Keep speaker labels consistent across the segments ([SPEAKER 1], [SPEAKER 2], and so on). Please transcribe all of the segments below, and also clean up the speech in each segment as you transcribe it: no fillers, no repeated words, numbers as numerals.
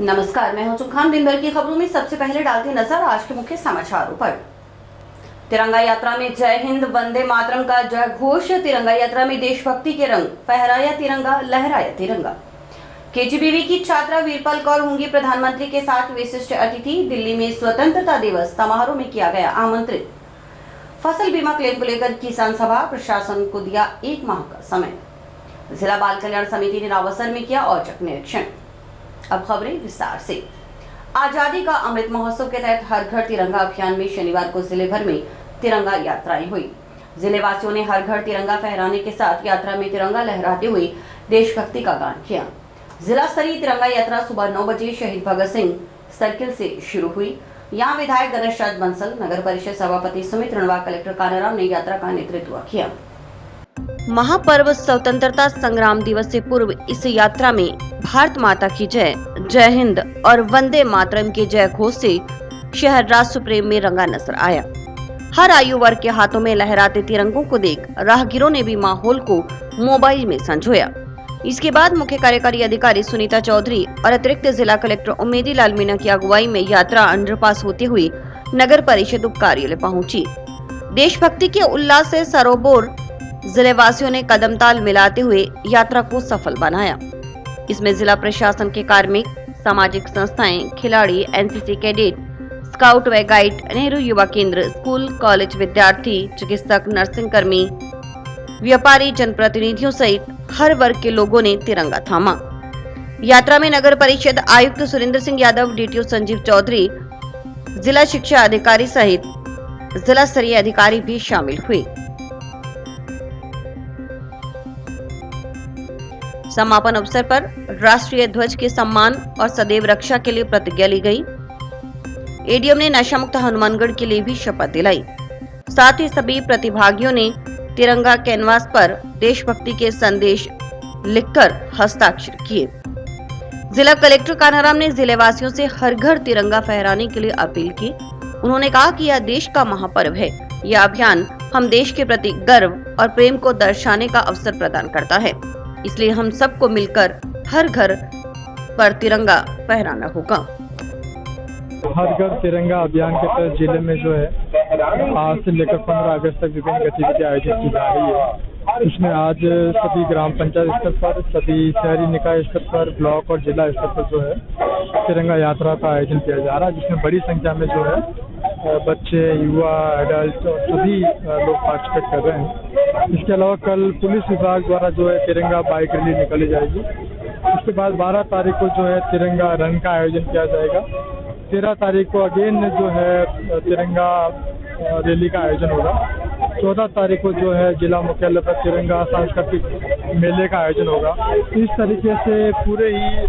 [SPEAKER 1] नमस्कार, मैं हूं चुखान। दिन भर की खबरों में सबसे पहले डालते नजर आज के मुख्य समाचारों पर। तिरंगा यात्रा में जय हिंद वंदे मातरम का जय घोष। तिरंगा यात्रा में देशभक्ति के रंग, फहराया तिरंगा, लहराया तिरंगा। केजीबीवी की छात्रा वीरपाल कौर होंगी प्रधानमंत्री के साथ विशिष्ट अतिथि। दिल्ली में स्वतंत्रता दिवस समारोह में किया गया आमंत्रित। फसल बीमा क्लेम को लेकर किसान सभा, प्रशासन को दिया 1 माह का समय। जिला बाल कल्याण समिति ने रावसर में किया औचक निरीक्षण। अब खबरें विस्तार से। आजादी का अमृत महोत्सव के तहत हर घर तिरंगा अभियान में शनिवार को जिले भर में तिरंगा यात्राएं हुई। जिले वासियों ने हर घर तिरंगा फहराने के साथ यात्रा में तिरंगा लहराते हुए देशभक्ति का गान किया। जिला स्तरीय तिरंगा यात्रा सुबह 9 बजे शहीद भगत सिंह सर्किल से शुरू हुई। यहाँ विधायक गणेश राज बंसल, नगर परिषद सभापति सुमित रणवा, कलेक्टर कानाराम ने यात्रा का नेतृत्व किया। महापर्व स्वतंत्रता संग्राम दिवस से पूर्व इस यात्रा में भारत माता की जय, जय हिंद और वंदे मातरम के जय घोष से शहर राष्ट्र प्रेम में रंगा नजर आया। हर आयु वर्ग के हाथों में लहराते तिरंगों को देख राहगीरों ने भी माहौल को मोबाइल में संजोया। इसके बाद मुख्य कार्यकारी अधिकारी सुनीता चौधरी और अतिरिक्त जिला कलेक्टर उमेदी लाल मीणा की अगुवाई में यात्रा अंडरपास होते हुए नगर परिषद उप कार्यालय पहुंची। देशभक्ति के उल्लास से सरोबोर जिले वासियों ने कदम ताल मिलाते हुए यात्रा को सफल बनाया। इसमें जिला प्रशासन के कार्मिक, सामाजिक संस्थाएं, खिलाड़ी, एनसीसी कैडेट, स्काउट व गाइड, नेहरू युवा केंद्र, स्कूल कॉलेज विद्यार्थी, चिकित्सक, नर्सिंग कर्मी, व्यापारी, जनप्रतिनिधियों सहित हर वर्ग के लोगों ने तिरंगा थामा। यात्रा में नगर परिषद आयुक्त सुरेंद्र सिंह यादव, डीटीओ संजीव चौधरी, जिला शिक्षा अधिकारी सहित जिला स्तरीय अधिकारी भी शामिल हुए। समापन अवसर पर राष्ट्रीय ध्वज के सम्मान और सदैव रक्षा के लिए प्रतिज्ञा ली गई। एडीएम ने नशा मुक्त हनुमानगढ़ के लिए भी शपथ दिलाई। साथ ही सभी प्रतिभागियों ने तिरंगा कैनवास पर देशभक्ति के संदेश लिखकर हस्ताक्षर किए। जिला कलेक्टर कानाराम ने जिले वासियों से हर घर तिरंगा फहराने के लिए अपील की। उन्होंने कहा कि यह देश का महापर्व है। यह अभियान हम देश के प्रति गर्व और प्रेम को दर्शाने का अवसर प्रदान करता है, इसलिए हम सबको मिलकर हर घर पर तिरंगा फहराना होगा।
[SPEAKER 2] हर घर तिरंगा अभियान के तहत जिले में जो है आज से लेकर 15 अगस्त तक विभिन्न गतिविधियां आयोजित की जा रही है। इसमें आज सभी ग्राम पंचायत स्तर पर, सभी शहरी निकाय स्तर पर, ब्लॉक और जिला स्तर पर जो है तिरंगा यात्रा का आयोजन किया जा रहा है, जिसमें बड़ी संख्या में जो है बच्चे, युवा, एडल्ट और सभी लोग पार्टिसिपेट कर रहे हैं। इसके अलावा कल पुलिस विभाग द्वारा जो है तिरंगा बाइक रैली निकाली जाएगी। इसके बाद 12 तारीख को जो है तिरंगा रन का आयोजन किया जाएगा। 13 तारीख को अगेन जो है तिरंगा रैली का आयोजन होगा। 14 तारीख को जो है जिला मुख्यालय पर तिरंगा सांस्कृतिक मेले का आयोजन होगा। इस तरीके से पूरे ही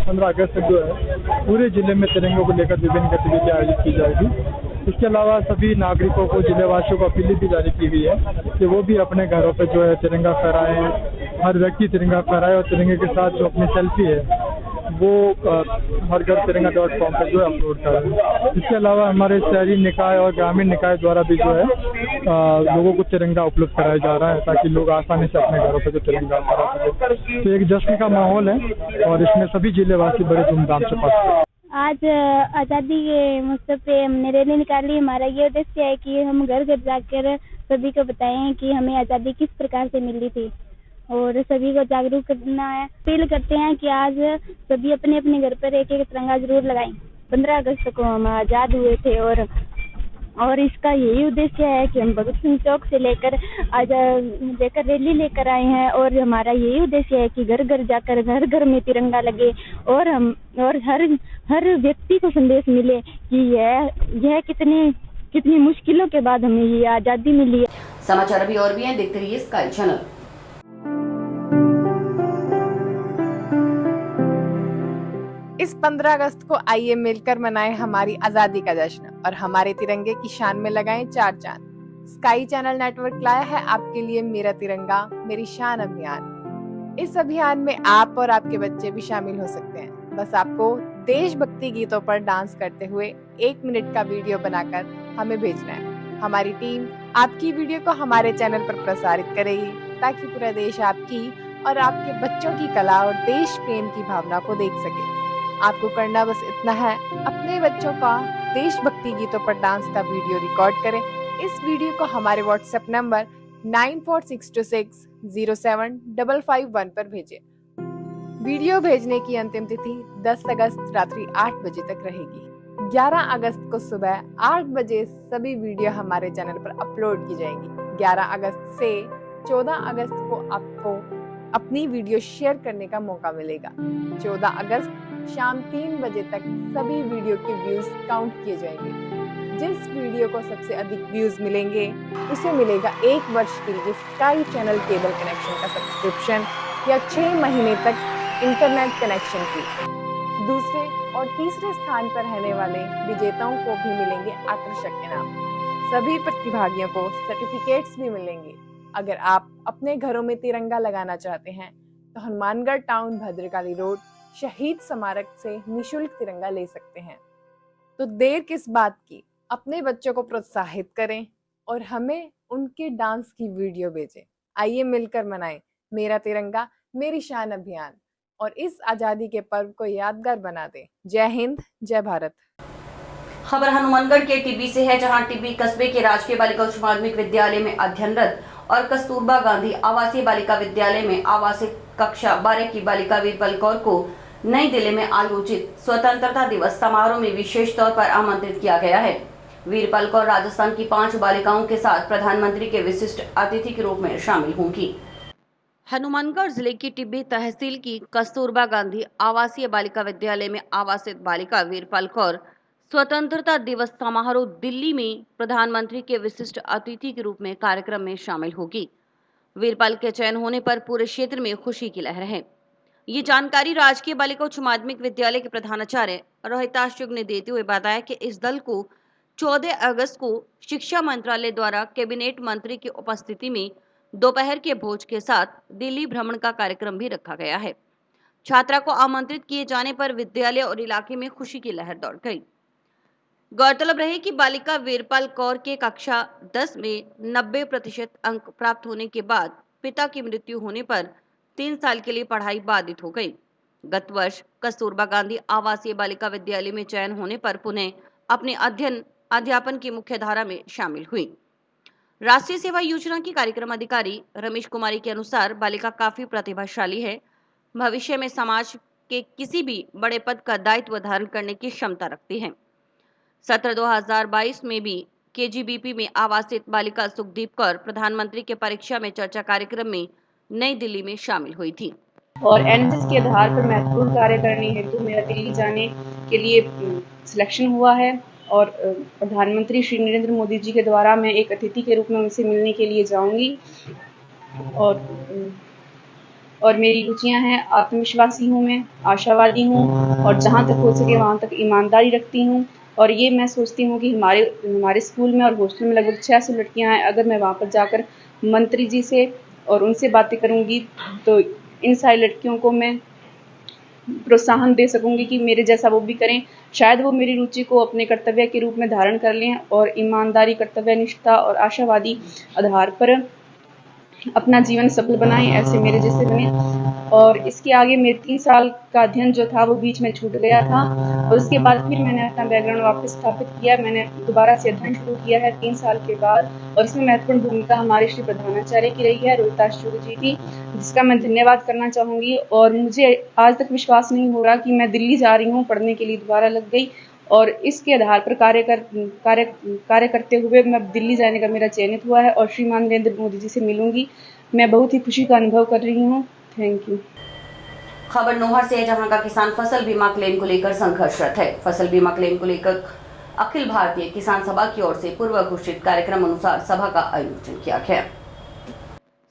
[SPEAKER 2] 15 अगस्त तक जो है पूरे जिले में तिरंगों को लेकर विभिन्न गतिविधियां आयोजित की जाएगी। इसके अलावा सभी नागरिकों को, जिलेवासियों को अपील भी जारी की गई है कि वो भी अपने घरों पर जो है तिरंगा फहराएं। हर व्यक्ति तिरंगा फहराए और तिरंगे के साथ जो अपनी सेल्फी है वो हर घर तिरंगा.com पर जो है अपलोड करें। इसके अलावा हमारे शहरी निकाय और ग्रामीण निकाय द्वारा भी जो है लोगों को तिरंगा उपलब्ध कराया जा रहा है, ताकि लोग आसानी से अपने घरों पर जो तिरंगा फहरा सके। तो एक जश्न का माहौल है और इसमें सभी जिलेवासी बड़े धूमधाम से पार्टिसिपेट।
[SPEAKER 3] आज आज़ादी के महोत्सव पे हमने रैली निकाली। हमारा ये उद्देश्य है कि हम घर घर जाकर सभी को बताएं कि हमें आज़ादी किस प्रकार से मिली थी और सभी को जागरूक करना है। अपील करते हैं कि आज सभी अपने अपने घर पर एक एक तिरंगा जरूर लगाएं। 15 अगस्त को हम आज़ाद हुए थे और इसका यही उद्देश्य है कि हम भगत सिंह चौक से लेकर रैली लेकर आए हैं और हमारा यही उद्देश्य है कि घर घर जाकर घर घर में तिरंगा लगे और हर व्यक्ति को संदेश मिले कि यह कितनी मुश्किलों के बाद हमें ये आज़ादी मिली है।
[SPEAKER 1] समाचार अभी और भी हैं, देखते रहिए स्काई चैनल।
[SPEAKER 4] इस 15 अगस्त को आइए मिलकर मनाएं हमारी आजादी का जश्न और हमारे तिरंगे की शान में लगाएं 4 चांद। स्काई चैनल नेटवर्क लाया है आपके लिए मेरा तिरंगा मेरी शान अभियान। इस अभियान में आप और आपके बच्चे भी शामिल हो सकते हैं। बस आपको देशभक्ति गीतों पर डांस करते हुए 1 मिनट का वीडियो बनाकर हमें भेजना है। हमारी टीम आपकी वीडियो को हमारे चैनल पर प्रसारित करेगी ताकि पूरा देश आपकी और आपके बच्चों की कला और देश प्रेम की भावना को देख सके। आपको करना बस इतना है, अपने बच्चों का देशभक्ति गीतों पर डांस का वीडियो रिकॉर्ड करें। इस वीडियो को हमारे व्हाट्सएप नंबर 9462607551 पर भेजें। वीडियो भेजने की अंतिम तिथि 10 अगस्त रात्रि 8 बजे तक रहेगी। 11 अगस्त को सुबह 8 बजे सभी वीडियो हमारे चैनल पर अपलोड की जाएंगी। 11 अगस्त से 14 अगस्त को आपको अपनी वीडियो शेयर करने का मौका मिलेगा। 14 अगस्त शाम 3 बजे तक सभी वीडियो के व्यूज काउंट किए जाएंगे। जिस वीडियो को सबसे अधिक व्यूज मिलेंगे उसे मिलेगा 1 वर्ष के लिए स्काई चैनल केबल कनेक्शन का सब्सक्रिप्शन या 6 महीने तक इंटरनेट कनेक्शन की। दूसरे और तीसरे स्थान पर रहने वाले विजेताओं को भी मिलेंगे आकर्षक इनाम। सभी प्रतिभागियों को सर्टिफिकेट्स भी मिलेंगे। अगर आप अपने घरों में तिरंगा लगाना चाहते हैं तो हनुमानगढ़ टाउन भद्रकाली रोड शहीद स्मारक से निशुल्क तिरंगा ले सकते हैं। तो देर किस बात की, अपने बच्चों को प्रोत्साहित करें और हमें उनके डांस की वीडियो भेजें। आइए मिलकर मनाएं मेरा तिरंगा मेरी शान अभियान और इस आजादी के पर्व को यादगार बना दें। जय हिंद, जय भारत।
[SPEAKER 1] खबर हनुमानगढ़ के टिब्बी से है, जहां टिब्बी कस्बे के राजकीय बालिका उच्च माध्यमिक विद्यालय में अध्ययनरत और कस्तूरबा गांधी आवासीय बालिका विद्यालय में आवासीय कक्षा 12 की बालिका वीरपल कौर को नई दिल्ली में आयोजित स्वतंत्रता दिवस समारोह में विशेष तौर पर आमंत्रित किया गया है। वीरपल कौर राजस्थान की 5 बालिकाओं के साथ प्रधानमंत्री के विशिष्ट अतिथि के रूप में शामिल होंगी। हनुमानगढ़ जिले की टिब्बी तहसील की कस्तूरबा गांधी आवासीय बालिका विद्यालय में आवासित बालिका वीरपल कौर स्वतंत्रता दिवस समारोह दिल्ली में प्रधानमंत्री के विशिष्ट अतिथि के रूप में कार्यक्रम में शामिल होगी। वीरपल के चयन होने पर पूरे क्षेत्र में खुशी की लहर है। ये जानकारी राजकीय बालिका उच्च माध्यमिक विद्यालय के प्रधानाचार्य रोहिताश चुग ने देते हुए बताया कि इस दल को 14 अगस्त को शिक्षा मंत्रालय द्वारा कैबिनेट मंत्री की उपस्थिति में दोपहर के भोज के साथ दिल्ली भ्रमण का कार्यक्रम भी रखा गया है। छात्रा को आमंत्रित किए जाने पर विद्यालय और इलाके में खुशी की लहर दौड़ गई। गौरतलब रहे कि बालिका वीरपल कौर के कक्षा 10 में 90% अंक प्राप्त होने के बाद पिता की मृत्यु होने पर 3 साल के लिए पढ़ाई बाधित हो गई। गत वर्ष कस्तूरबा गांधी आवासीय बालिका विद्यालय में चयन होने पर पुनः अपने अध्यापन की मुख्य धारा में शामिल हुई। राष्ट्रीय सेवा योजना की कार्यक्रम अधिकारी रमेश कुमारी के अनुसार बालिका काफी प्रतिभाशाली है, भविष्य में समाज के किसी भी बड़े पद का दायित्व धारण करने की क्षमता रखती है। सत्र 2022 में भी केजीबीपी में आवासित बालिका सुखदीप कौर प्रधानमंत्री के परीक्षा में चर्चा कार्यक्रम में नई दिल्ली में शामिल हुई थी।
[SPEAKER 5] और एनएसएस के आधार पर महत्वपूर्ण कार्य करने हेतु मेरा दिल्ली जाने के लिए सिलेक्शन हुआ है और प्रधानमंत्री श्री नरेंद्र मोदी जी के द्वारा मैं एक अतिथि के रूप में उनसे मिलने के लिए जाऊंगी। और मेरी रुचियां हैं, आत्मविश्वासी हूँ, मैं आशावादी हूँ और जहाँ तक हो सके वहाँ तक ईमानदारी रखती हूँ। और ये मैं सोचती हूँ कि हमारे स्कूल में और हॉस्टल में लगभग 600 लड़कियाँ हैं। अगर मैं वहाँ पर जाकर मंत्री जी से और उनसे बातें करूँगी तो इन सारी लड़कियों को मैं प्रोत्साहन दे सकूंगी कि मेरे जैसा वो भी करें। शायद वो मेरी रुचि को अपने कर्तव्य के रूप में धारण कर लें और ईमानदारी, कर्तव्यनिष्ठा और आशावादी आधार पर अपना जीवन सफल बनाएं, ऐसे मेरे जैसे बने। और इसके आगे मेरे 3 साल का अध्ययन जो था वो बीच में छूट गया था और उसके बाद फिर मैंने अपना बैकग्राउंड वापस स्थापित किया। मैंने दोबारा से अध्ययन शुरू किया है 3 साल के बाद और इसमें महत्वपूर्ण भूमिका हमारे श्री प्रधानाचार्य की रही है, रोहिताश चुग जी की, जिसका मैं धन्यवाद करना चाहूँगी। और मुझे आज तक विश्वास नहीं हो रहा कि मैं दिल्ली जा रही हूँ पढ़ने के लिए, दोबारा लग गई और इसके आधार पर कार्य करते हुए मैं दिल्ली जाने का मेरा चयनित हुआ है और श्रीमान नरेंद्र मोदी जी से मिलूंगी। मैं बहुत ही खुशी का अनुभव कर रही हूँ। Thank you.
[SPEAKER 1] खबर नोहर से है, जहां का किसान फसल बीमा क्लेम को लेकर संघर्षरत है। फसल बीमा क्लेम को लेकर अखिल भारतीय किसान सभा की ओर से पूर्व घोषित कार्यक्रम अनुसार सभा का आयोजन किया गया।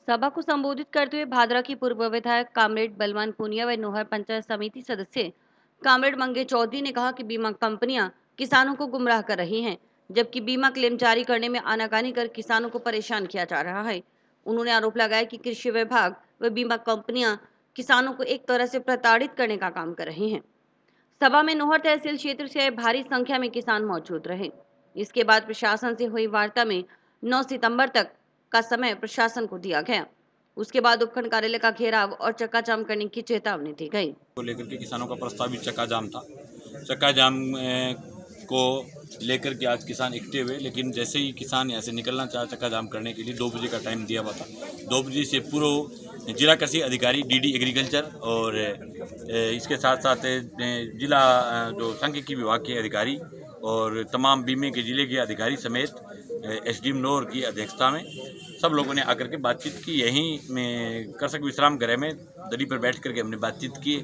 [SPEAKER 1] सभा को संबोधित करते हुए भादरा की पूर्व विधायक कामरेड बलवान पुनिया व नोहर पंचायत समिति सदस्य कामरेड मंगे चौधरी ने कहा कि बीमा कंपनियां किसानों को गुमराह कर रही हैं, जबकि बीमा क्लेम जारी करने में आनाकानी कर किसानों को परेशान किया जा रहा है। उन्होंने आरोप लगाया कि कृषि विभाग व बीमा कंपनियां किसानों को एक तरह से प्रताड़ित करने का काम कर रही हैं। सभा में नोहर तहसील क्षेत्र से भारी संख्या में किसान मौजूद रहे। इसके बाद प्रशासन से हुई वार्ता में 9 सितंबर तक का समय प्रशासन को दिया गया। उसके बाद उपखंड कार्यालय का घेराव और चक्काजाम करने की चेतावनी दी गई।
[SPEAKER 6] को लेकर के किसानों का प्रस्तावित चक्का जाम था। चक्का जाम को लेकर के आज किसान इकट्ठे हुए, लेकिन जैसे ही किसान यहाँ से निकलना चाहा चक्का जाम करने के लिए 2 बजे का टाइम दिया हुआ था। 2 बजे से पूर्व जिला कृषि अधिकारी डीडी एग्रीकल्चर और इसके साथ साथ जिला जो सांख्यिकी विभाग के अधिकारी और तमाम बीमे के जिले के अधिकारी समेत एसडीएम नौर की अध्यक्षता में सब लोगों ने आकर के बातचीत की। यहीं में कृषक विश्राम गृह में दरी पर बैठ करके हमने बातचीत की।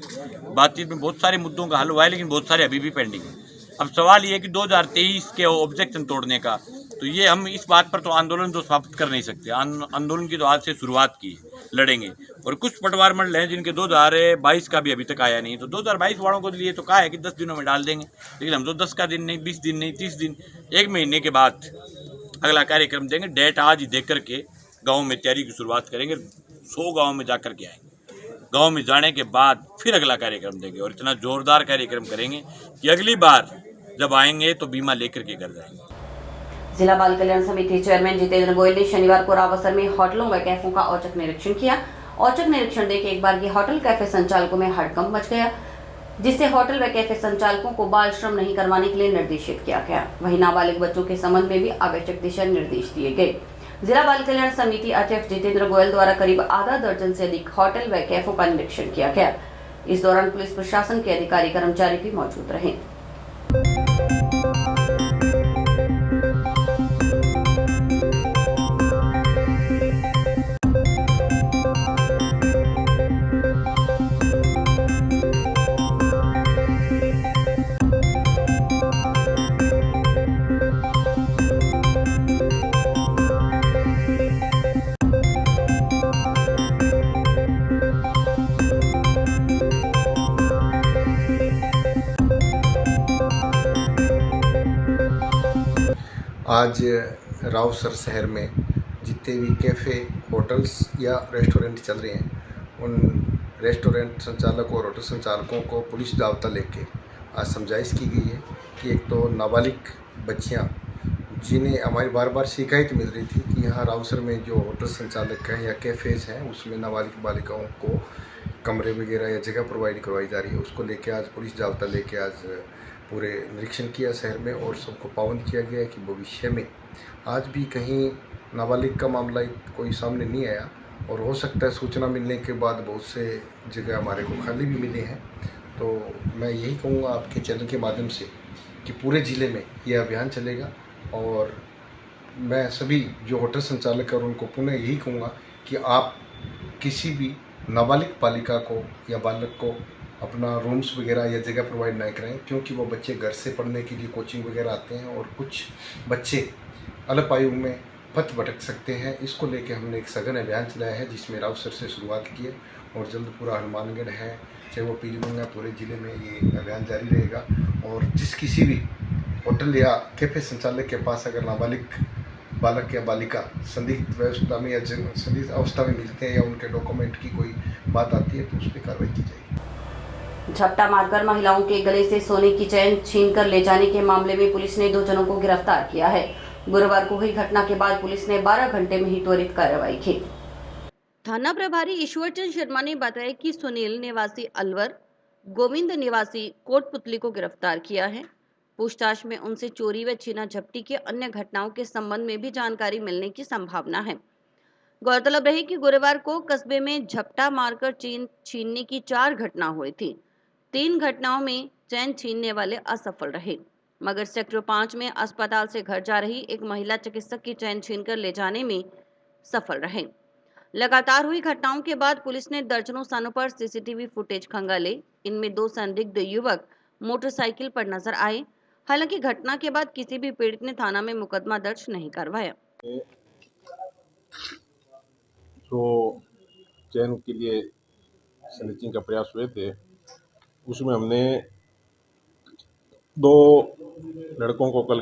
[SPEAKER 6] बातचीत में बहुत सारे मुद्दों का हल हुआ है, लेकिन बहुत सारे अभी भी पेंडिंग है। अब सवाल ये है कि 2023 के ऑब्जेक्शन तोड़ने का, तो ये हम इस बात पर तो आंदोलन तो समाप्त कर नहीं सकते। आंदोलन की तो आज से शुरुआत की, लड़ेंगे। और कुछ पटवार मंडल हैं जिनके 2022 का भी अभी तक आया नहीं, तो 2022 वालों को लिए तो कहा है कि 10 दिनों में डाल देंगे, लेकिन हम तो 10 का दिन नहीं, 20 दिन नहीं, 30 दिन, 1 महीने के बाद अगला कार्यक्रम देंगे। डेट आज ही देख करके गाँव में तैयारी की शुरुआत करेंगे। 100 गाँव में जा कर के आएंगे। गाँव में जाने के बाद फिर अगला कार्यक्रम देंगे और इतना जोरदार कार्यक्रम करेंगे कि अगली बार जब आएंगे तो बीमा लेकर के घर जाएंगे।
[SPEAKER 1] जिला बाल कल्याण समिति चेयरमैन जितेंद्र गोयल ने शनिवार को रावसर में होटलों व कैफों का औचक निरीक्षण किया। औचक निरीक्षण देख एक बार ये होटल कैफे संचालकों में हड़कंप मच गया, जिससे होटल व कैफे संचालकों को बाल श्रम नहीं करवाने के लिए निर्देशित किया गया। वहीं नाबालिग बच्चों के संबंध में भी आवश्यक दिशा निर्देश दिए गए। जिला बाल कल्याण समिति अध्यक्ष जितेंद्र गोयल द्वारा करीब आधा दर्जन से अधिक होटल व कैफों का निरीक्षण किया गया। इस दौरान पुलिस प्रशासन के अधिकारी कर्मचारी भी मौजूद रहे।
[SPEAKER 7] आज रावसर शहर में जितने भी कैफ़े, होटल्स या रेस्टोरेंट चल रहे हैं, उन रेस्टोरेंट संचालकों और होटल संचालकों को पुलिस जाब्ता लेके आज समझाइश की गई है कि एक तो नाबालिग बच्चियां जिन्हें हमारी बार बार शिकायत मिल रही थी कि यहाँ रावसर में जो होटल संचालक हैं या कैफ़ेज़ हैं उसमें नाबालिग बालिकाओं को कमरे वगैरह या जगह प्रोवाइड करवाई जा रही है, उसको लेके आज पुलिस जाब्ता लेके आज पूरे निरीक्षण किया शहर में और सबको पाबंद किया गया है कि भविष्य में आज भी कहीं नाबालिग का मामला कोई सामने नहीं आया। और हो सकता है सूचना मिलने के बाद बहुत से जगह हमारे को खाली भी मिले हैं। तो मैं यही कहूँगा आपके चैनल के माध्यम से कि पूरे ज़िले में ये अभियान चलेगा। और मैं सभी जो होटल संचालक हैं उनको पुनः यही कहूँगा कि आप किसी भी नाबालिग बालिका को या बालक को अपना रूम्स वगैरह या जगह प्रोवाइड नहीं कराएं, क्योंकि वो बच्चे घर से पढ़ने के लिए कोचिंग वगैरह आते हैं और कुछ बच्चे अल्प आयु में पथ भटक सकते हैं। इसको लेके हमने एक सघन अभियान चलाया है जिसमें रावसर से शुरुआत की है और जल्द पूरा हनुमानगढ़ है, चाहे वो पीलीभीत, पूरे ज़िले में ये अभियान जारी रहेगा। और जिस किसी भी होटल या कैफ़े संचालक के पास अगर नाबालिग बालक या बालिका संदिग्ध व्यवस्था में या संदिग्ध अवस्था में मिलते हैं या उनके डॉक्यूमेंट की कोई बात आती है तो उस पर कार्रवाई की जाएगी।
[SPEAKER 1] झपटा मारकर महिलाओं के गले से सोने की चैन छीनकर ले जाने के मामले में पुलिस ने 2 जनों को गिरफ्तार किया है। गुरुवार को हुई घटना के बाद पुलिस ने 12 घंटे में ही त्वरित कार्रवाई की। थाना प्रभारी ईश्वरचंद शर्मा ने बताया कि सुनील निवासी अलवर, गोविंद निवासी कोटपुतली को गिरफ्तार किया है। पूछताछ में उनसे चोरी व छीना झपटी के अन्य घटनाओं के संबंध में भी जानकारी मिलने की संभावना है। गौरतलब रहे कि गुरुवार को कस्बे में झपटा मारकर चेन छीनने की 4 घटना हुई थी। 3 घटनाओं में चैन छीनने वाले असफल रहे, मगर सेक्टर 5 में अस्पताल से घर जा रही एक महिला चिकित्सक की चैन छीनकर ले जाने में सफल रहे। लगातार हुई घटनाओं के बाद पुलिस ने दर्जनों स्थानों पर सीसीटीवी फुटेज खंगाले। इनमें 2 संदिग्ध युवक मोटरसाइकिल पर नजर आए। हालांकि घटना के बाद किसी भी पीड़ित ने थाना में मुकदमा दर्ज नहीं करवाया।
[SPEAKER 8] जो चैन के लिए स्नैचिंग का प्रयास हुए थे उसमें हमने 2 लड़कों को कल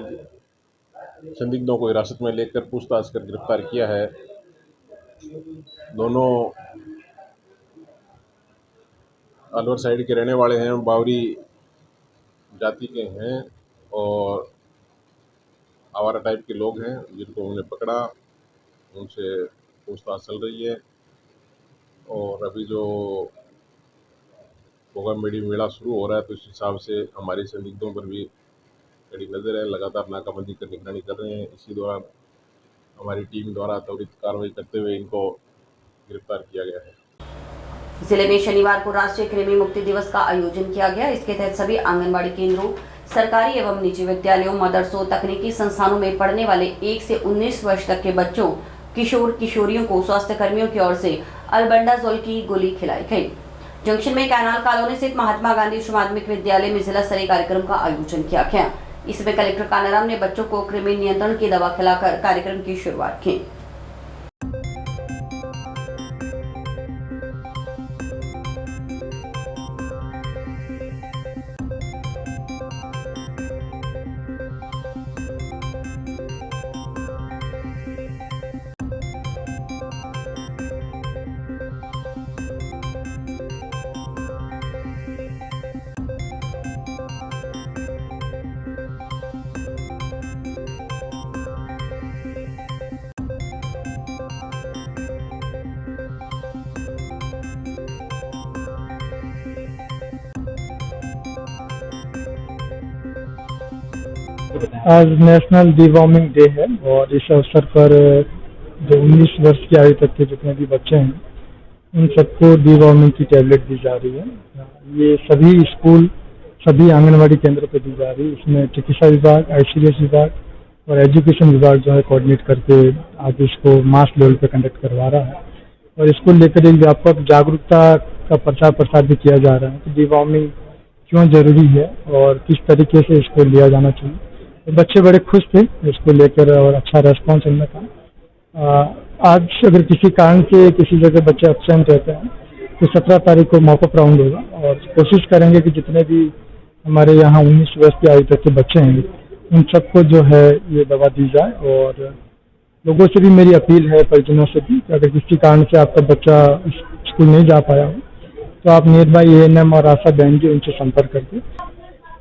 [SPEAKER 8] संदिग्धों को हिरासत में लेकर पूछताछ कर गिरफ्तार किया है। दोनों अलवर साइड के रहने वाले हैं, बावरी जाति के हैं और आवारा टाइप के लोग हैं, जिनको हमने पकड़ा, उनसे पूछताछ चल रही है। और अभी जो बोगनवेली मेला शुरू हो रहा है तो इस हिसाब से हमारे संदिग्धों पर भी कड़ी नज़र है, लगातार नाकाबंदी कर निगरानी कर रहे हैं। इसी दौरान हमारी टीम द्वारा त्वरित कार्रवाई करते हुए इनको गिरफ्तार किया गया है।
[SPEAKER 1] जिले में शनिवार को राष्ट्रीय कृमि मुक्ति दिवस का आयोजन किया गया। इसके तहत सभी आंगनबाड़ी केंद्रों, सरकारी एवं निजी विद्यालयों, मदरसों, तकनीकी संस्थानों में पढ़ने वाले 1 से 19 वर्ष तक के बच्चों, किशोर किशोरियों को स्वास्थ्य कर्मियों की ओर से अल्बेंडाजोल की गोली खिलाई गई। जंक्शन में कैनाल कॉलोनी स्थित महात्मा गांधी उच्च माध्यमिक विद्यालय में जिला स्तरीय कार्यक्रम का आयोजन किया गया। इसमें कलेक्टर कानाराम ने बच्चों को कृमि नियंत्रण की दवा खिलाकर कार्यक्रम की शुरुआत की।
[SPEAKER 2] आज नेशनल डिवॉर्मिंग डे है और इस अवसर पर जो 19 वर्ष की आयु तक के जितने भी बच्चे हैं उन सबको डिवॉर्मिंग की टैबलेट दी जा रही है। ये सभी स्कूल, सभी आंगनवाड़ी केंद्रों पर दी जा रही है। इसमें चिकित्सा विभाग, ICDS विभाग और एजुकेशन विभाग जो है कोऑर्डिनेट करके आज इसको मास लेवल पे कंडक्ट करवा रहा है और इसको लेकर एक व्यापक जागरूकता का प्रचार प्रसार भी किया जा रहा है कि डिवॉर्मिंग क्यों जरूरी है और किस तरीके से इसको लिया जाना चाहिए। तो बच्चे बड़े खुश थे इसको लेकर और अच्छा रेस्पॉन्स उनमें था। आज अगर किसी कारण से किसी जगह बच्चे एब्सेंट रहते हैं तो 17 तारीख को मॉकअप राउंड होगा और कोशिश करेंगे कि जितने भी हमारे यहाँ 19 वर्ष की आयु तक के बच्चे हैं उन सबको जो है ये दवा दी जाए। और लोगों से भी मेरी अपील है, परिजनों से भी, कि अगर किसी कारण से आपका बच्चा स्कूल नहीं जा पाया हो तो आप नियर बाई ANM और आशा बहन जी उनसे संपर्क करके।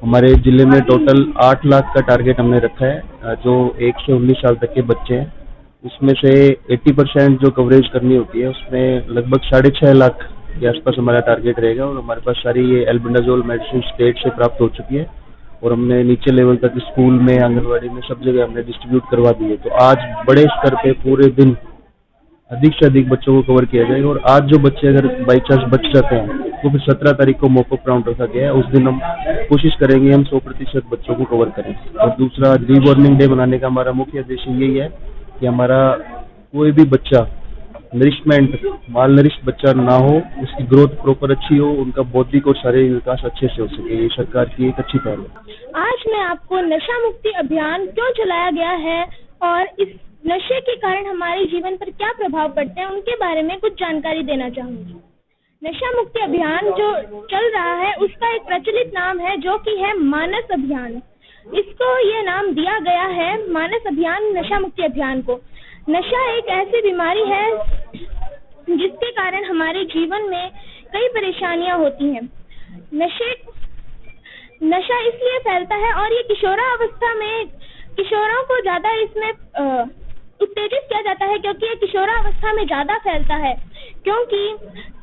[SPEAKER 9] हमारे जिले में टोटल 8 लाख का टारगेट हमने रखा है जो 1 से 19 साल तक के बच्चे हैं। उसमें से 80% जो कवरेज करनी होती है उसमें लगभग 6.5 लाख के आसपास हमारा टारगेट रहेगा। और हमारे पास सारी ये एल्बेंडाजोल मेडिसिन स्टेट से प्राप्त हो चुकी है और हमने नीचे लेवल तक स्कूल में, आंगनवाड़ी में, सब जगह हमने डिस्ट्रीब्यूट करवा दी है। तो आज बड़े स्तर पे पूरे दिन अधिक से अधिक बच्चों को कवर किया जाएगा। और आज जो बच्चे अगर बाई चांस बच जाते हैं तो फिर 17 तारीख को मॉकअप राउंड रखा गया है। उस दिन हम कोशिश करेंगे हम 100% बच्चों को कवर करें। और दूसरा, डिवॉर्मिंग डे मनाने का हमारा मुख्य उद्देश्य यही है कि हमारा कोई भी बच्चा नरिशमेंट, माल नरिश्ड बच्चा ना हो, उसकी ग्रोथ प्रॉपर अच्छी हो, उनका बौद्धिक और शारीरिक विकास अच्छे से हो सके। ये सरकार की एक अच्छी पहल है।
[SPEAKER 3] आज मैं आपको नशा मुक्ति अभियान क्यों चलाया गया है और इस नशे के कारण हमारे जीवन पर क्या प्रभाव पड़ते हैं उनके बारे में कुछ जानकारी देना चाहूंगी। नशा मुक्ति अभियान जो चल रहा है उसका एक प्रचलित नाम है जो कि है मानस अभियान। इसको ये नाम दिया गया है मानस अभियान, नशा मुक्ति अभियान को। नशा एक ऐसी बीमारी है जिसके कारण हमारे जीवन में कई परेशानियां होती हैं। नशा इसलिए फैलता है और ये किशोरावस्था में किशोरों को ज्यादा इसमें उत्तेजित किया जाता है क्योंकि ये किशोरावस्था में ज्यादा फैलता है। क्योंकि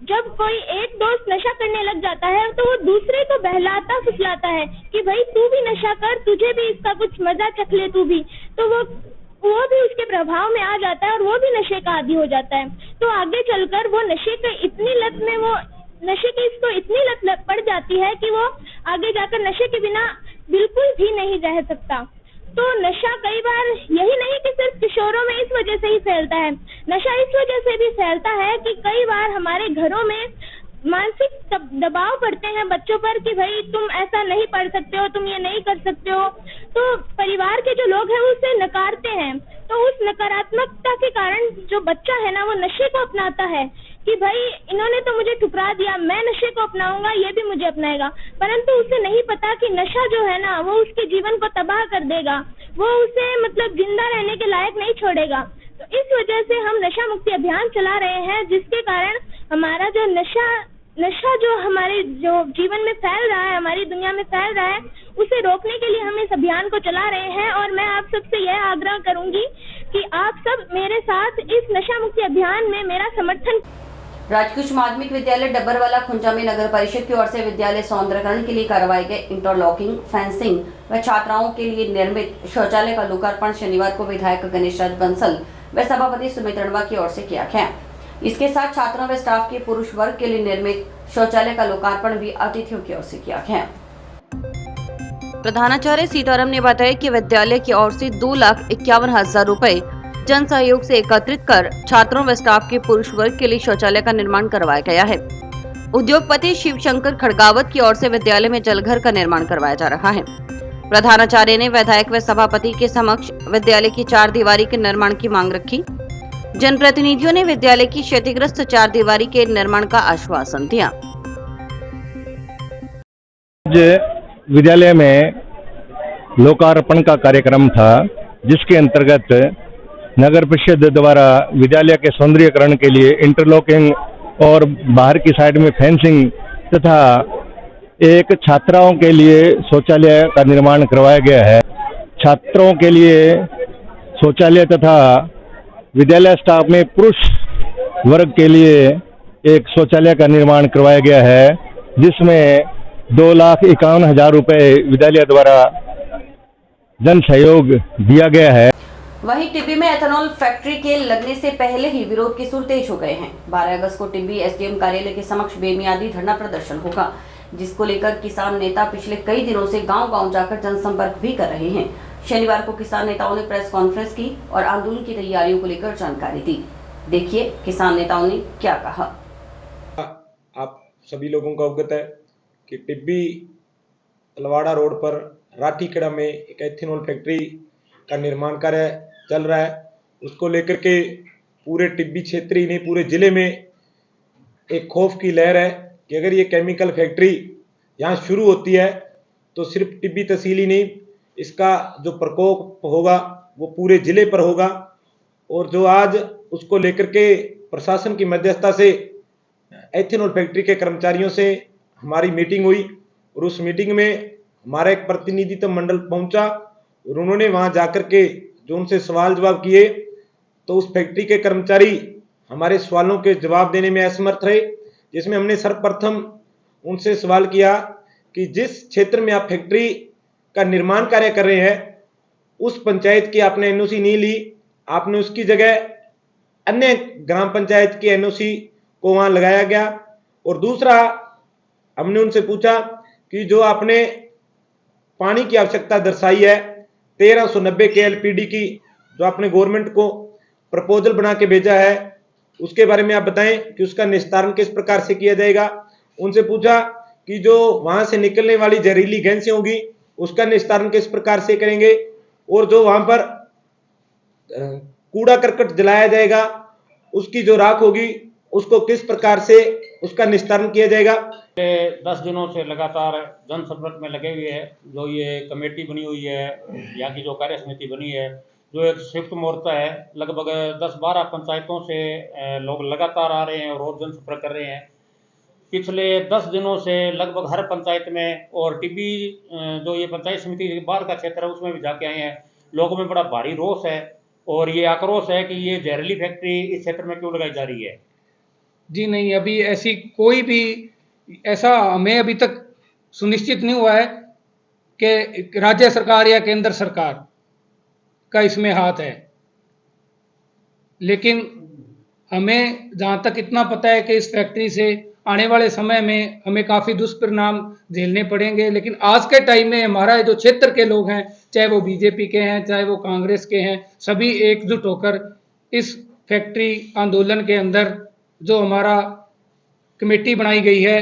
[SPEAKER 3] जब कोई एक दोस्त नशा करने लग जाता है तो वो दूसरे को बहलाता फुसलाता है कि भाई तू भी नशा कर, तुझे भी इसका कुछ मजा चख ले तू भी, तो वो भी उसके प्रभाव में आ जाता है और वो भी नशे का आदी हो जाता है। तो आगे चलकर वो नशे के इतनी लत में वो नशे की इसको इतनी लत पड़ जाती है कि वो आगे जाकर नशे के बिना बिल्कुल भी नहीं रह सकता। तो नशा कई बार यही नहीं कि सिर्फ किशोरों में इस वजह से ही फैलता है, नशा इस वजह से भी फैलता है कि कई बार हमारे घरों में मानसिक दबाव पड़ते हैं बच्चों पर कि भाई तुम ऐसा नहीं पढ़ सकते हो, तुम ये नहीं कर सकते हो। तो परिवार के जो लोग हैं उसे नकारते हैं। तो उस नकारात्मकता के कारण जो बच्चा है ना वो नशे को अपनाता है कि भाई इन्होंने तो मुझे ठुकरा दिया, मैं नशे को अपनाऊंगा, ये भी मुझे अपनाएगा। परंतु उसे नहीं पता कि नशा जो है ना वो उसके जीवन को तबाह कर देगा, वो उसे मतलब जिंदा रहने के लायक नहीं छोड़ेगा। तो इस वजह से हम नशा मुक्ति अभियान चला रहे हैं जिसके कारण हमारा जो नशा जो हमारे जो जीवन में फैल रहा है, हमारी दुनिया में फैल रहा है, उसे रोकने के लिए हम इस अभियान को चला रहे हैं। और मैं आप सबसे यह आग्रह करूंगी कि आप सब मेरे साथ इस नशा मुक्ति अभियान में मेरा समर्थन।
[SPEAKER 1] राजकीय माध्यमिक विद्यालय डब्बरवाला खुंजा में नगर परिषद की ओर से विद्यालय सौंदर्यकरण के लिए करवाए गए इंटरलॉकिंग, फेंसिंग व छात्राओं के लिए निर्मित शौचालय का लोकार्पण शनिवार को विधायक गणेश राज बंसल व सभापति सुमित रणवा की ओर से किया गया। इसके साथ छात्रों व स्टाफ के पुरुष वर्ग के लिए निर्मित शौचालय का लोकार्पण भी अतिथियों की ओर से किया गया। प्रधानाचार्य सीताराम ने बताया कि विद्यालय की ओर से 2,51,000 रुपए जन सहयोग से एकत्रित कर छात्रों व स्टाफ के पुरुष वर्ग के लिए शौचालय का निर्माण करवाया गया है। उद्योगपति शिवशंकर खड़गावत की ओर से विद्यालय में जलघर का निर्माण करवाया जा रहा है। प्रधानाचार्य ने विधायक व सभापति के समक्ष विद्यालय की 4 दीवारी के निर्माण की मांग रखी। जनप्रतिनिधियों ने विद्यालय की क्षतिग्रस्त 4 दीवारी के निर्माण का आश्वासन दिया।
[SPEAKER 10] विद्यालय में लोकार्पण का कार्यक्रम था, जिसके अंतर्गत नगर परिषद द्वारा विद्यालय के सौंदर्यीकरण के लिए इंटरलॉकिंग और बाहर की साइड में फेंसिंग तथा एक छात्राओं के लिए शौचालय का निर्माण करवाया गया है। छात्रों के लिए शौचालय तथा विद्यालय स्टाफ में पुरुष वर्ग के लिए एक शौचालय का निर्माण करवाया गया है, जिसमें 2,51,000 रुपए विद्यालय द्वारा जन सहयोग दिया गया है।
[SPEAKER 1] वहीं टिब्बी में एथेनॉल फैक्ट्री के लगने से पहले ही विरोध के सुर तेज हो गए हैं। 12 अगस्त को टिब्बी एसडीएम कार्यालय के समक्ष बेमियादी धरना प्रदर्शन होगा, जिसको लेकर किसान नेता पिछले कई दिनों से गांव-गांव जाकर जनसंपर्क भी कर रहे हैं। शनिवार को किसान नेताओं ने प्रेस कॉन्फ्रेंस की और आंदोलन की तैयारियों को लेकर जानकारी दी। देखिए किसान नेताओं ने क्या कहा।
[SPEAKER 11] आप सभी लोगों को अवगत है कि टिब्बी तलवाड़ा रोड पर राठीखेड़ा में एक एथेनॉल फैक्ट्री का निर्माण कार्य चल रहा है। उसको लेकर के पूरे टिब्बी क्षेत्र ही नहीं, पूरे जिले में एक खौफ की लहर है कि अगर ये केमिकल फैक्ट्री यहाँ शुरू होती है तो सिर्फ टिब्बी तहसील ही नहीं, इसका जो प्रकोप होगा वो पूरे जिले पर होगा। और जो आज उसको लेकर के प्रशासन की मध्यस्थता से एथेनॉल फैक्ट्री के कर्मचारियों से हमारी मीटिंग हुई और उस मीटिंग में हमारा एक प्रतिनिधित्व मंडल पहुंचा और उन्होंने वहां जाकर के जो उनसे सवाल जवाब किए तो उस फैक्ट्री के कर्मचारी हमारे सवालों के जवाब देने में असमर्थ रहे, जिसमें हमने सर्वप्रथम उनसे सवाल किया कि जिस क्षेत्र में आप फैक्ट्री का निर्माण कार्य कर रहे हैं उस पंचायत की आपने एनओसी नहीं ली, आपने उसकी जगह अन्य ग्राम पंचायत की एनओसी को वहां लगाया गया। और दूसरा हमने उनसे पूछा कि जो आपने पानी की आवश्यकता दर्शाई है 1390 KLPD की, जो आपने गवर्नमेंट को प्रपोजल बना के भेजा है, उसके बारे में आप बताएं कि उसका निस्तारण किस प्रकार से किया जाएगा। उनसे पूछा कि जो वहां से निकलने वाली जहरीली गैसें होगी उसका निस्तारण किस प्रकार से करेंगे, और जो वहां पर कूड़ा करकट जलाया जाएगा उसकी जो राख होगी उसको किस प्रकार से उसका निस्तारण किया जाएगा।
[SPEAKER 12] 10 दिनों से लगातार जनसंपर्क में लगे हुए हैं। जो ये कमेटी बनी हुई है, यहाँ की जो कार्य समिति बनी है, जो एक संयुक्त मोर्चा है, लगभग 10-12 पंचायतों से लोग लगातार आ रहे हैं और रोज जनसंपर्क कर रहे हैं। पिछले 10 दिनों से लगभग हर पंचायत में और टिब्बी जो ये पंचायत समिति बाहर का क्षेत्र है उसमें भी जाके आए हैं। लोगों में बड़ा भारी रोष है और ये आक्रोश है कि ये जहरीली फैक्ट्री इस क्षेत्र में क्यों लगाई जा रही है।
[SPEAKER 13] जी नहीं, अभी ऐसी कोई भी ऐसा हमें अभी तक सुनिश्चित नहीं हुआ है कि राज्य सरकार या केंद्र सरकार का इसमें हाथ है, लेकिन हमें जहाँ तक इतना पता है कि इस फैक्ट्री से आने वाले समय में हमें काफ़ी दुष्परिणाम झेलने पड़ेंगे। लेकिन आज के टाइम में हमारा जो क्षेत्र के लोग हैं, चाहे वो बीजेपी के हैं चाहे वो कांग्रेस के हैं, सभी एकजुट होकर इस फैक्ट्री आंदोलन के अंदर जो हमारा कमेटी बनाई गई है,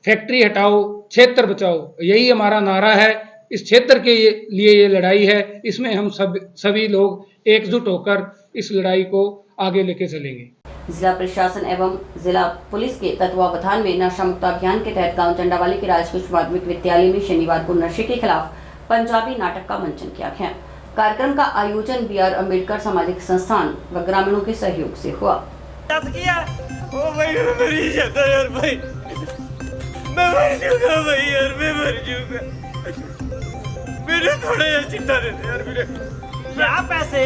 [SPEAKER 13] फैक्ट्री हटाओ क्षेत्र बचाओ, यही हमारा नारा है। इस क्षेत्र के लिए ये लड़ाई है, इसमें हम सभी लोग एकजुट होकर इस लड़ाई को आगे लेके चलेंगे।
[SPEAKER 1] जिला प्रशासन एवं जिला पुलिस के तत्वावधान में नशा मुक्त अभियान के तहत गांव चंडावाली के राजकीय माध्यमिक विद्यालय में शनिवार को नशे के खिलाफ पंजाबी नाटक का मंचन किया गया। कार्यक्रम का आयोजन BR अम्बेडकर सामाजिक संस्थान व ग्रामीणों के सहयोग से हुआ।
[SPEAKER 14] मेरे थोड़े चिंता देते यार, मेरे क्या पैसे?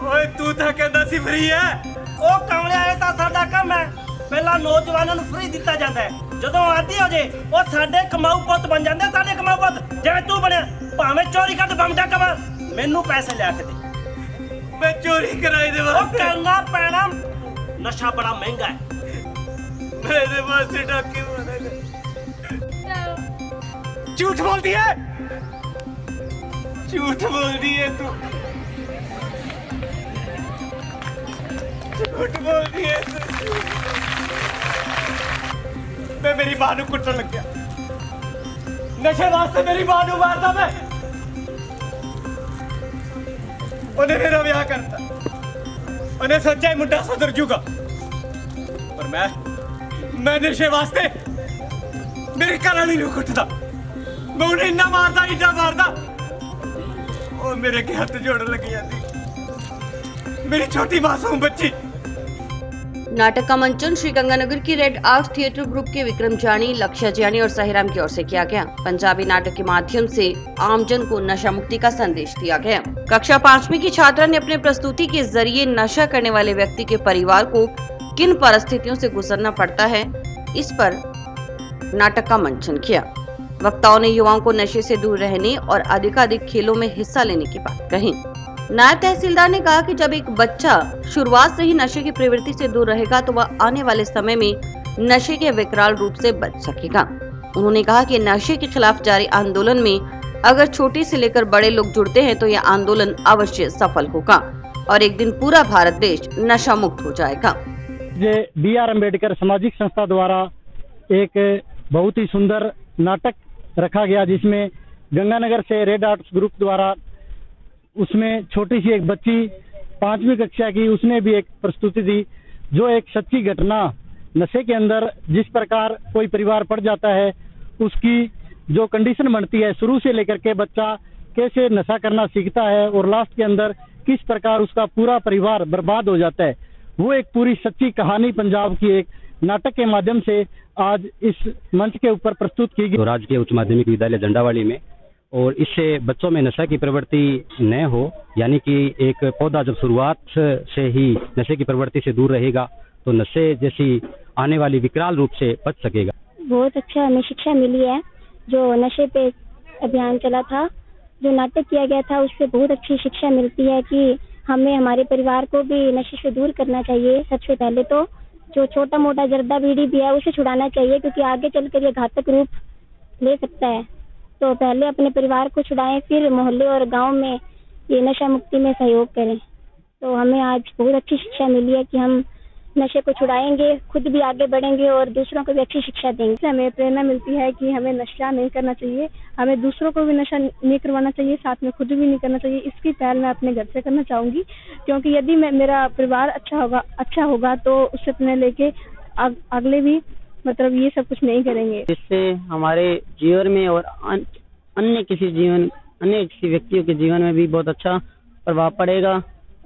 [SPEAKER 14] ओए तू था कहता सी फ्री है,
[SPEAKER 15] ਉਹ ਕਮਲੇ ਆਏ ਤਾਂ ਸਾਡਾ ਕੰਮ ਹੈ ਪਹਿਲਾਂ ਨੌਜਵਾਨਾਂ ਨੂੰ ਫ੍ਰੀ ਦਿੱਤਾ ਜਾਂਦਾ ਹੈ ਜਦੋਂ ਆਦੀ ਹੋ ਜੇ ਉਹ ਸਾਡੇ ਕਮਾਊ ਪੁੱਤ ਬਣ ਜਾਂਦੇ ਸਾਡੇ ਕਮਾਊ ਪੁੱਤ ਜਿਵੇਂ ਤੂੰ ਬਣਿਆ ਭਾਵੇਂ ਚੋਰੀ ਕਰ ਬੰਦਾ ਕਮਾ ਮੈਨੂੰ ਪੈਸੇ ਲਿਆ ਕੇ ਦੇ
[SPEAKER 14] मैं चोरी कराई दे
[SPEAKER 15] ਉਹ ਕਰਨਾ ਪੈਣਾ ਨਸ਼ਾ ਬੜਾ ਮਹਿੰਗਾ ਹੈ
[SPEAKER 14] मेरे वास्ते डाके झूठ बोलती है झूठ बोलती है तू झूठ बोलती है तू मैं मेरी मां नूं कुट्टण लग गया नशे वास्ते मेरी मां नूं मारदा मैं उन्हें मेरा ब्याह करता उन्हें सोचा ही मुंडा सुधर जूगा पर मैं नशे वास्ते मेरे घरवाली नूं कुੱਟਦਾ मैं उन्हें इन्ना मारदा और मेरे के हथ जोड़न लग जाती मेरी छोटी मासूम बच्ची।
[SPEAKER 1] नाटक का मंचन श्री गंगानगर की रेड आर्ट थिएटर ग्रुप के विक्रम जानी, लक्ष्य जानी और साहिराम की ओर से किया गया। पंजाबी नाटक के माध्यम से आमजन को नशा मुक्ति का संदेश दिया गया। कक्षा 5वीं की छात्रा ने अपने प्रस्तुति के जरिए नशा करने वाले व्यक्ति के परिवार को किन परिस्थितियों से गुजरना पड़ता है, इस पर नाटक का मंचन किया। वक्ताओं ने युवाओं को नशे से दूर रहने और अधिकाधिक खेलों में हिस्सा लेने की बात कही। नायब तहसीलदार ने कहा कि जब एक बच्चा शुरुआत से ही नशे की प्रवृत्ति से दूर रहेगा तो वह आने वाले समय में नशे के विकराल रूप से बच सकेगा। उन्होंने कहा कि नशे के खिलाफ जारी आंदोलन में अगर छोटे से लेकर बड़े लोग जुड़ते हैं तो यह आंदोलन अवश्य सफल होगा और एक दिन पूरा भारत देश नशा मुक्त हो जाएगा।
[SPEAKER 16] BR अम्बेडकर सामाजिक संस्था द्वारा एक बहुत ही सुंदर नाटक रखा गया जिसमें गंगानगर से रेड आर्ट्स ग्रुप द्वारा उसमें छोटी सी एक बच्ची 5वीं कक्षा की उसने भी एक प्रस्तुति दी जो एक सच्ची घटना नशे के अंदर जिस प्रकार कोई परिवार पड़ जाता है उसकी जो कंडीशन बनती है शुरू से लेकर के बच्चा कैसे नशा करना सीखता है और लास्ट के अंदर किस प्रकार उसका पूरा परिवार बर्बाद हो जाता है, वो एक पूरी सच्ची कहानी पंजाब की एक नाटक के माध्यम से आज इस मंच के ऊपर प्रस्तुत की गई।
[SPEAKER 17] राजकीय उच्च माध्यमिक विद्यालय झंडावाली में और इससे बच्चों में नशा की प्रवृत्ति न हो, यानी कि एक पौधा जब शुरुआत से ही नशे की प्रवृत्ति से दूर रहेगा तो नशे जैसी आने वाली विकराल रूप से बच सकेगा।
[SPEAKER 3] बहुत अच्छा हमें शिक्षा मिली है। जो नशे पे अभियान चला था, जो नाटक किया गया था, उससे बहुत अच्छी शिक्षा मिलती है कि हमें हमारे परिवार को भी नशे से दूर करना चाहिए। सबसे पहले तो जो छोटा मोटा जर्दा बीड़ी भी है उसे छुड़ाना चाहिए क्योंकि आगे चलकर ये घातक रूप ले सकता है। तो पहले अपने परिवार को छुड़ाएं, फिर मोहल्ले और गांव में ये नशा मुक्ति में सहयोग करें। तो हमें आज बहुत अच्छी शिक्षा मिली है कि हम नशे को छुड़ाएंगे, खुद भी आगे बढ़ेंगे और दूसरों को भी अच्छी शिक्षा देंगे।
[SPEAKER 18] हमें प्रेरणा मिलती है कि हमें नशा नहीं करना चाहिए, हमें दूसरों को भी नशा नहीं करवाना चाहिए, साथ में खुद भी नहीं करना चाहिए। इसकी पहल मैं अपने घर से करना चाहूँगी क्योंकि यदि मेरा परिवार अच्छा होगा तो उससे अपने लेके अगले भी मतलब ये सब कुछ नहीं करेंगे।
[SPEAKER 19] इससे हमारे जीवन में और अन्य किसी व्यक्तियों के जीवन में भी बहुत अच्छा प्रभाव पड़ेगा।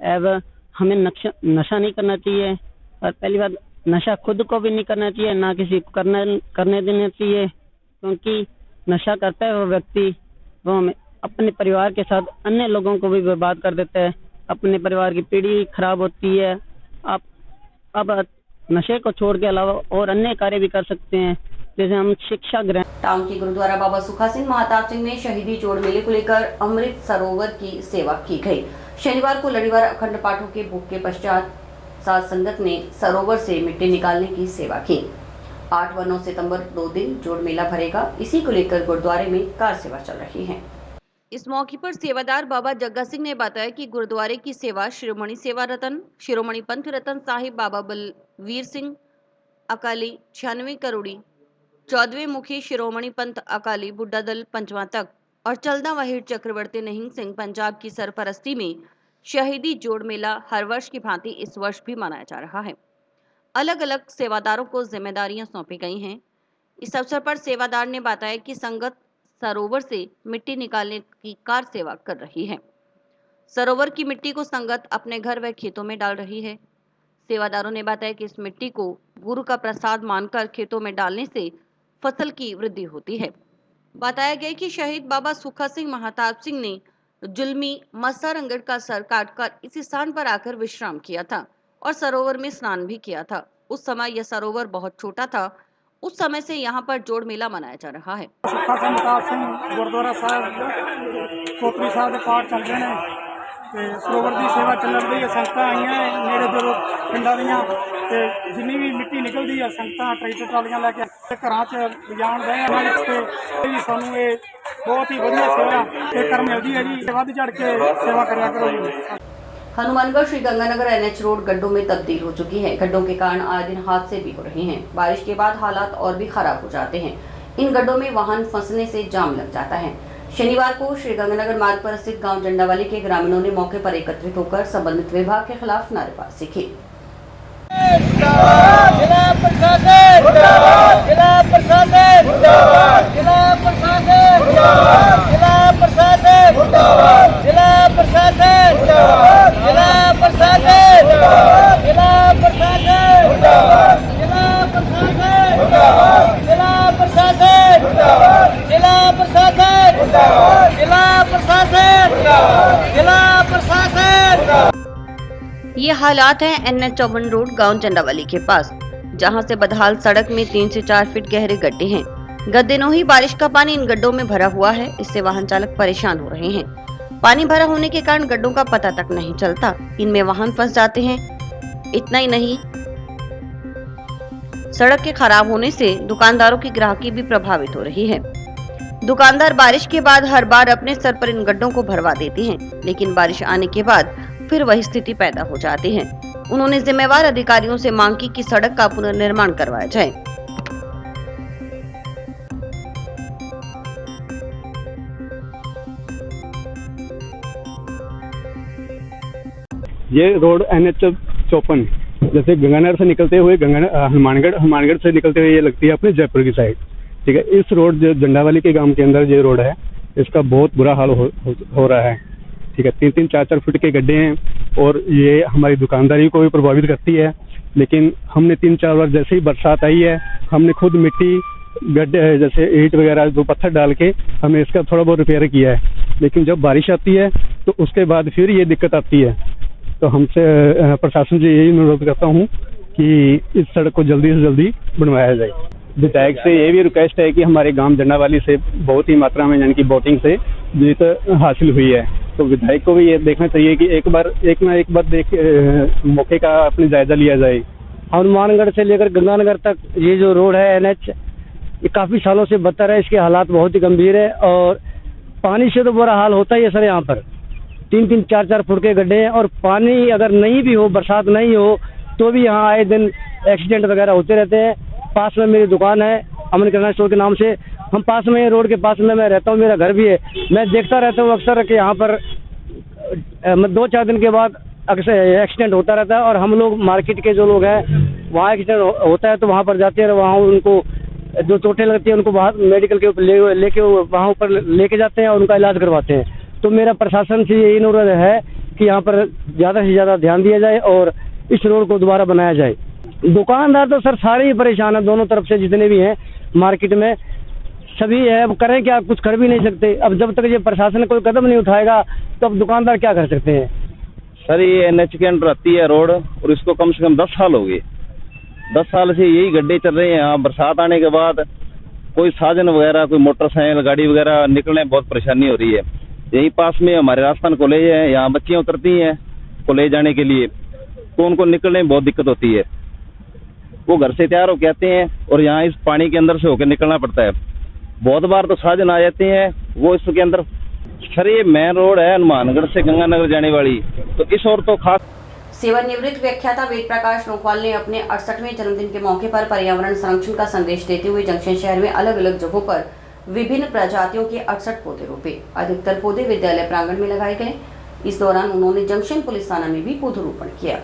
[SPEAKER 19] एवं हमें नशा नहीं करना चाहिए और पहली बात नशा खुद को भी नहीं करना चाहिए, ना किसी को करने देना चाहिए क्योंकि नशा करता है वो व्यक्ति वो अपने परिवार के साथ अन्य लोगों को भी बर्बाद कर देता है, अपने परिवार की पीढ़ी खराब होती है। आप अब नशे को छोड़ के अलावा और अन्य कार्य भी कर सकते हैं जैसे हम शिक्षा ग्रहण।
[SPEAKER 1] टाउन के गुरुद्वारा बाबा सुखा सिंह महाताब सिंह में शहीदी जोड़ मेले को लेकर अमृत सरोवर की सेवा की गई। शनिवार को लड़ीवार अखंड पाठों के भोग के पश्चात साध संगत ने सरोवर से मिट्टी निकालने की सेवा की। 8 व 9 सितंबर 2 दिन जोड़ मेला भरेगा, इसी को लेकर गुरुद्वारे में कार सेवा चल रही है। इस मौके पर सेवादार बाबा जग्गा सिंह ने बताया कि गुरुद्वारे की सेवा शिरोमणि सेवा रतन, शिरोमणि पंथ रतन साहिब बाबा बलवीर सिंह अकाली 96 करोड़ी, 14वें मुखी शिरोमणि पंथ अकाली बुड्ढा दल पंचवा तक और चलदा वहीर चक्रवर्ती नहिंग सिंह पंजाब की सरपरस्ती में शहीदी जोड़ मेला हर वर्ष की भांति इस वर्ष भी मनाया जा रहा है। अलग अलग सेवादारों को जिम्मेदारियां सौंपी गई हैं। इस अवसर पर सेवादार ने बताया कि संगत सरोवर से मिट्टी निकालने की कार सेवा कर रही है। सरोवर की मिट्टी को संगत अपने घर व खेतों में डाल रही है। सेवादारों ने बताया कि इस मिट्टी को गुरु का प्रसाद मानकर खेतों में डालने से फसल की वृद्धि होती है। बताया गया कि शहीद बाबा सुखा सिंह महाताब सिंह ने जुल्मी मस्सा रंगड़ का सर काटकर इस स्थान पर आकर विश्राम किया था। और सरोवर में स्नान भी किया था। उस समय यह सरोवर बहुत छोटा था। उस समय से यहाँ पर जोड़ मेला मनाया जा रहा है।
[SPEAKER 20] गुरुद्वारा साहब कोतरी साहब के पाठ चल रहे हैं, सरोवर की सेवा चल रही है। संगत आई हैं नेड़े दूर पिंडा दियां ते जिन्नी भी मिट्टी निकलती है संगत ट्रैक्टर ट्रालियां लैके घर च लिजाण गए। सानू ये बहुत ही वधिया सेवा कर मिलती है जी। वध चढ़ के सेवा करया करो जी।
[SPEAKER 1] हनुमानगढ़ श्री गंगानगर NH रोड गड्ढों में तब्दील हो चुकी है। गड्ढों के कारण आए दिन हादसे भी हो रहे हैं। बारिश के बाद हालात और भी खराब हो जाते हैं। इन गड्ढों में वाहन फंसने से जाम लग जाता है। शनिवार को श्री गंगानगर मार्ग पर स्थित गांव जंडावाली के ग्रामीणों ने मौके पर एकत्रित होकर संबंधित विभाग के खिलाफ नारेबाजी की।
[SPEAKER 21] जिला प्रशासन जिला प्रशासन जिला प्रशासन जिला प्रशासन जिला प्रशासन जिला प्रशासन जिला प्रशासन जिला प्रशासन जिला प्रशासन जिला प्रशासन जिला प्रशासन जिला प्रशासन।
[SPEAKER 1] ये हालात हैं NH 54 रोड गांव जंडावाली के पास, जहां से बदहाल सड़क में 3 से 4 फीट गहरे गड्ढे हैं। गत दिनों ही बारिश का पानी इन गड्ढों में भरा हुआ है। इससे वाहन चालक परेशान हो रहे हैं। पानी भरा होने के कारण गड्ढों का पता तक नहीं चलता। इनमें वाहन फंस जाते हैं। इतना ही नहीं, सड़क के खराब होने से दुकानदारों की ग्राहकी भी प्रभावित हो रही है। दुकानदार बारिश के बाद हर बार अपने सर पर इन गड्ढों को भरवा देते हैं, लेकिन बारिश आने के बाद फिर वही स्थिति पैदा हो जाती है। उन्होंने जिम्मेवार अधिकारियों से मांग की कि सड़क का पुनर्निर्माण करवाया जाए।
[SPEAKER 22] ये रोड NH 54 जैसे गंगानगर से निकलते हुए हनुमानगढ़ से निकलते हुए ये लगती है अपने जयपुर की साइड। ठीक है, इस रोड जो जंडावाली के गांव के अंदर ये रोड है, इसका बहुत बुरा हाल हो रहा है। ठीक है, 3-3, 4-4 फुट के गड्ढे हैं और ये हमारी दुकानदारी को भी प्रभावित करती है। लेकिन हमने 3-4 बार जैसे ही बरसात आई है, हमने खुद मिट्टी गड्ढे जैसे ईंट वगैरह जो पत्थर डाल के हमने इसका थोड़ा बहुत रिपेयर किया है। लेकिन जब बारिश आती है तो उसके बाद फिर ये दिक्कत आती है। तो हमसे प्रशासन से यही अनुरोध करता हूँ कि इस सड़क को जल्दी से जल्दी बनवाया जाए। विधायक से ये भी रिक्वेस्ट है कि हमारे गांव जंडावाली से बहुत ही मात्रा में यानी कि बोटिंग से जीत हासिल हुई है। तो विधायक को भी ये देखना चाहिए कि एक ना एक बार मौके का अपनी जायजा लिया जाए।
[SPEAKER 21] हनुमानगढ़ से लेकर गंगानगर तक ये जो रोड है NH, ये काफ़ी सालों से बदतर है। इसके हालात बहुत ही गंभीर है और पानी से तो बुरा हाल होता ही है सर। यहाँ पर 3-3, 4-4 फुट के गड्ढे हैं और पानी अगर नहीं भी हो, बरसात नहीं हो, तो भी यहाँ आए दिन एक्सीडेंट वगैरह होते रहते हैं। पास में मेरी दुकान है अमन किराना स्टोर के नाम से। हम पास में रोड के पास में मैं रहता हूँ, मेरा घर भी है। मैं देखता रहता हूँ अक्सर कि यहाँ पर 2-4 दिन के बाद अक्सर एक्सीडेंट होता रहता है। और हम लोग मार्केट के जो लोग हैं वहाँ एक्सीडेंट होता है तो वहाँ पर जाते हैं, वहाँ उनको जो चोटें लगती हैं उनको बाहर मेडिकल के ऊपर लेके वहाँ ऊपर लेके जाते हैं और उनका इलाज करवाते हैं। तो मेरा प्रशासन से यही अनुरोध है कि यहाँ पर ज़्यादा से ज़्यादा ध्यान दिया जाए और इस रोड को दोबारा बनाया जाए। दुकानदार तो सर सारे ही परेशान हैं, दोनों तरफ से जितने भी हैं मार्केट में सभी है। अब करें क्या, कुछ कर भी नहीं सकते। अब जब तक ये प्रशासन कोई कदम नहीं उठाएगा तो अब दुकानदार क्या कर सकते हैं।
[SPEAKER 23] सर ये NH के अंडर आती है रोड और इसको कम से कम 10 साल हो गए। 10 साल से यही गड्ढे चल रहे हैं। यहाँ बरसात आने के बाद कोई साधन वगैरह, कोई मोटरसाइकिल गाड़ी वगैरह निकलने में बहुत परेशानी हो रही है। यहीं पास में हमारे राजस्थान कॉलेज है, यहाँ बच्चियाँ उतरती हैं कॉलेज जाने के लिए, तो उनको निकलने में बहुत दिक्कत होती है। वो घर से तैयार होकर आते हैं और यहाँ इस पानी के अंदर से होकर निकलना पड़ता है। बहुत बार तो साधन आ जाते हैं वो इसके अंदर। सर ये मेन रोड है हनुमानगढ़ से गंगानगर जाने वाली, तो इस ओर तो खास।
[SPEAKER 1] सेवानिवृत्त व्याख्याता वेद प्रकाश नोखवाल ने अपने 68वें जन्मदिन के मौके पर पर्यावरण संरक्षण का संदेश देते हुए जंक्शन शहर में अलग अलग जगहों पर विभिन्न प्रजातियों के 68 पौधे रोपे। अधिकतर पौधे विद्यालय प्रांगण में लगाए गए। इस दौरान उन्होंने जंक्शन पुलिस थाना में भी पौधरोपण किया।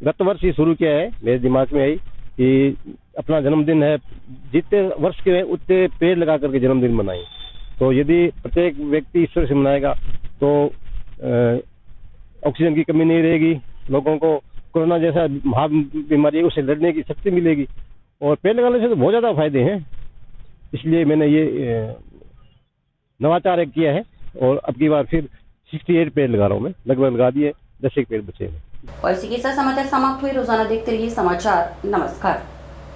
[SPEAKER 10] गत वर्ष ही शुरू किया है, मेरे दिमाग में आई कि अपना जन्मदिन है, जितने वर्ष के उतने पेड़ लगा करके जन्मदिन मनाएं। तो यदि प्रत्येक व्यक्ति ईश्वर से मनाएगा तो ऑक्सीजन की कमी नहीं रहेगी, लोगों को कोरोना जैसा महा बीमारी है उससे लड़ने की शक्ति मिलेगी। और पेड़ लगाने से तो बहुत ज़्यादा फायदे हैं, इसलिए मैंने ये नवाचार एक किया है और अब की बार फिर 68 पेड़ लगा रहा हूँ मैं, लगभग लगा दिए, 10 एक पेड़ बचे हैं।
[SPEAKER 1] और इसी के साथ समाचार समाप्त हुए। रोजाना देखते रहिए समाचार। नमस्कार।